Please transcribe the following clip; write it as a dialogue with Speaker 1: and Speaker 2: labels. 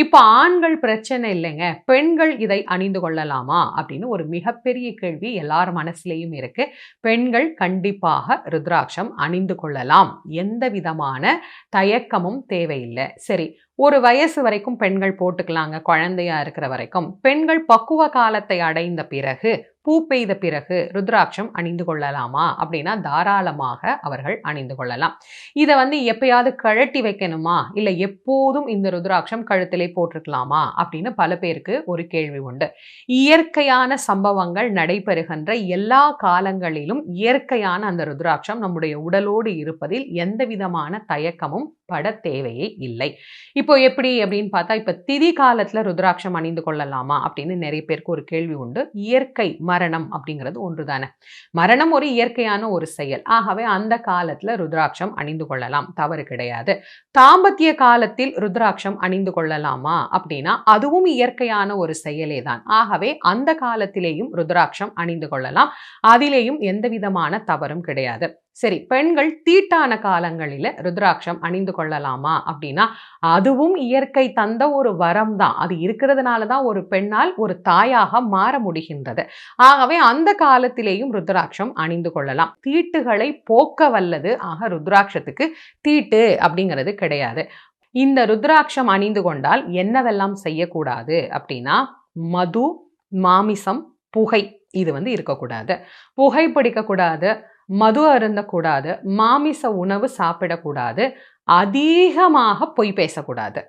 Speaker 1: இப்ப ஆண்கள் பிரச்சனை இல்லைங்க, பெண்கள் இதை அணிந்து கொள்ளலாமா அப்படின்னு ஒரு மிகப்பெரிய கேள்வி எல்லார் மனசுலயும் இருக்கு. பெண்கள் கண்டிப்பாக ருத்ராட்சம் அணிந்து கொள்ளலாம். எந்த விதமான தயக்கமும் தேவையில்லை. சரி, ஒரு வயசு வரைக்கும் பெண்கள் போட்டுக்கலாங்க, குழந்தையா இருக்கிற வரைக்கும். பெண்கள் பக்குவ காலத்தை அடைந்த பிறகு, பூ பெய்த பிறகு ருத்ராட்சம் அணிந்து கொள்ளலாமா அப்படின்னா தாராளமாக அவர்கள் அணிந்து கொள்ளலாம். இதை எப்பயாவது கழட்டி வைக்கணுமா, இல்லை எப்போதும் இந்த ருத்ராட்சம் கழுத்திலே போட்டிருக்கலாமா அப்படின்னு பல பேருக்கு ஒரு கேள்வி உண்டு. இயற்கையான சம்பவங்கள் நடைபெறுகின்ற எல்லா காலங்களிலும் இயற்கையான அந்த ருத்ராட்சம் நம்முடைய உடலோடு இருப்பதில் எந்த விதமான தயக்கமும் பட தேவையே இல்லை. இப்போ எப்படி அப்படின்னு பார்த்தா, இப்ப திதி காலத்துல ருத்ராட்சம் அணிந்து கொள்ளலாமா அப்படின்னு நிறைய பேருக்கு ஒரு கேள்வி உண்டு. இயற்கை மரணம் அப்படிங்கிறது ஒன்றுதானே. மரணம் ஒரு இயற்கையான ஒரு செயல். ஆகவே அந்த காலத்துல ருத்ராட்சம் அணிந்து கொள்ளலாம், தவறு கிடையாது. தாம்பத்திய காலத்தில் ருத்ராட்சம் அணிந்து கொள்ளலாமா அப்படின்னா அதுவும் இயற்கையான ஒரு செயலே தான். ஆகவே அந்த காலத்திலேயும் ருத்ராட்சம் அணிந்து கொள்ளலாம். அதிலேயும் எந்த விதமான தவறும் கிடையாது. சரி, பெண்கள் தீட்டான காலங்களில ருத்ராட்சம் அணிந்து கொள்ளலாமா அப்படின்னா அதுவும் இயற்கை தந்த ஒரு வரம் தான். அது இருக்கிறதுனால தான் ஒரு பெண்ணால் ஒரு தாயாக மாற முடிகின்றது. ஆகவே அந்த காலத்திலேயும் ருத்ராட்சம் அணிந்து கொள்ளலாம். தீட்டுகளை போக்க வல்லது. ஆக ருத்ராட்சத்துக்கு தீட்டு அப்படிங்கிறது கிடையாது. இந்த ருத்ராட்சம் அணிந்து கொண்டால் என்னவெல்லாம் செய்யக்கூடாது அப்படின்னா, மது, மாமிசம், புகை இது இருக்கக்கூடாது. புகை பிடிக்கக்கூடாது, மது அருந்தக்கூடாது, மாமிச உணவு சாப்பிடக்கூடாது, அதிகமாக பொய் பேசக்கூடாது.